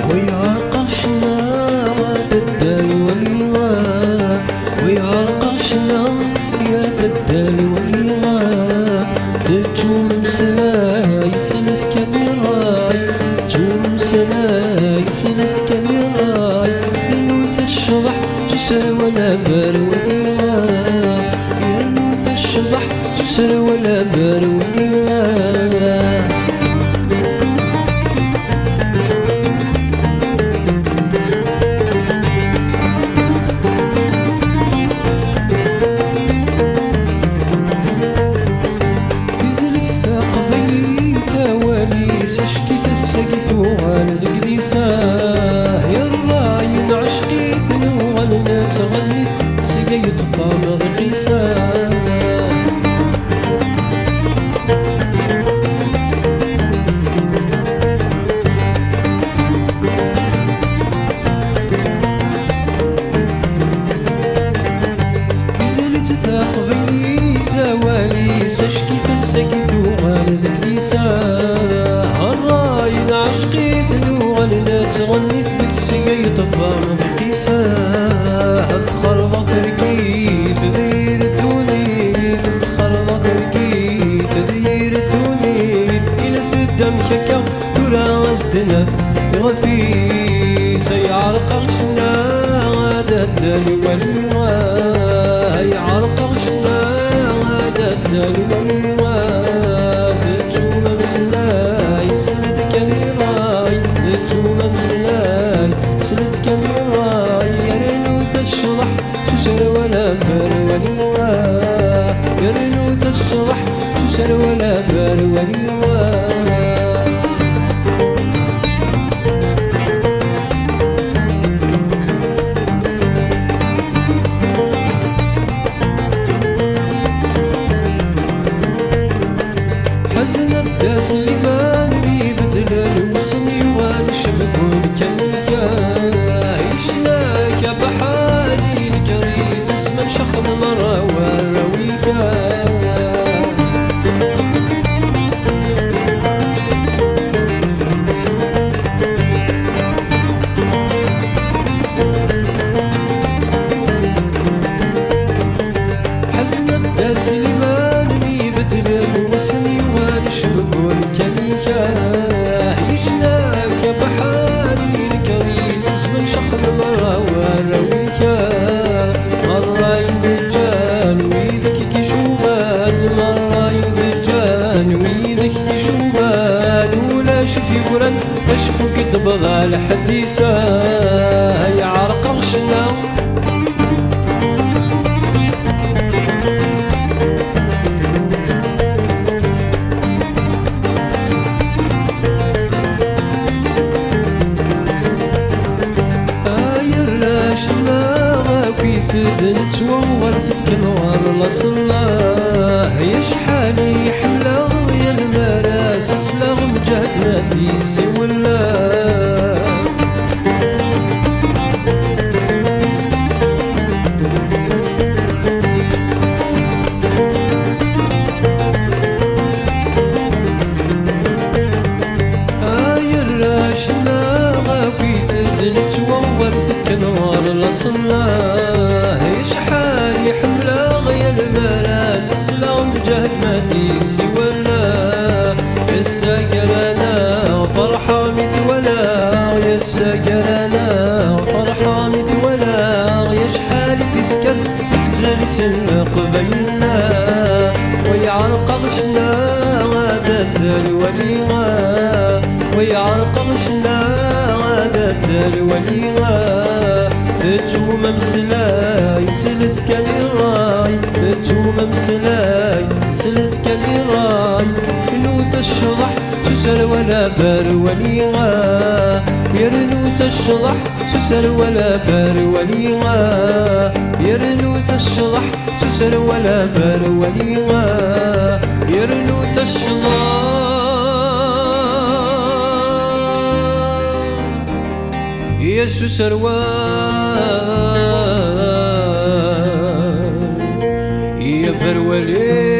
ويعرقشنا ددال واليوم، ويعرقشنا يا ددال واليوم. تجوم مسلاي سنة كاميراي، تجوم مسلاي سنة كاميراي. ينوث الشضح جسر ولا بار واليوم، ينوث الشضح جسر ولا بار واليوم. ذك ديساه يا الراين عشقيت نوغلنا تغنيت سقيت طفام ذقيساه. في زلت ثاق فيني ثوالي سشكيت السقيت وغال ذك ديساه. الراين عشقيت نوغلنا تغنيت بتسقي طفام ذقيساه. تخربط ركيت دير الدونيت، تخربط ركيت دير الدونيت. إلى ثدام حكا ترى غزدنا يغفيس يعرق غشنا ددال واليوم، يعرق غشنا ددال واليوم. تجوم مسلاي سنة كاميراي، تجوم مسلاي سنة كاميراي. يا رنوث الشضح تسر ولا بار واليوم، يا رنوث الشضح تسر ولا بار واليوم. حزن الداس اللي ما نبي بدل وصني والشبكون كنيكا. عيشناك بحالي الكريث اسمك شخم مرة والرويكا. حزن الداس اللي ما نبي بدل وصني والشبكون كنيكا. عيشناك بحالي الكريث اسمك شخم مرة والرويكا. مرة يندجان ويذك كشوبان، مرة يندجان ويذك كشوبان. ولا شفي ورن اشفك تبغى الحديثة يعرق غشنا. نتوور ثبت نوار لصلاه. يا شحالي حلا يا المراس سلاغ مجهدنا ديسي ولا. يا الراشنا غاويت نتوور ثبت نوار لصلاه. شحالي حملة غيا المراس سلام جهد ما ديسي ولا. يا ساقرانا فرحة مثولا، يا ساقرانا فرحة مثولا. يا شحالي تسكر تزلت قبيلنا، ويعرق غشنا ددال واليوم، ويعرق غشنا ددال واليوم. تجوم مسلاي سلت كالراي، تجوم مسلاي سلت كالراي. ينوث الشضح تسر ولا بار واليوم، يرنوث الشضح تسر ولا بار واليوم. يرنوث الشضح تسر ولا بار واليوم. يرنوث الشضح يسو سروان يا برولي.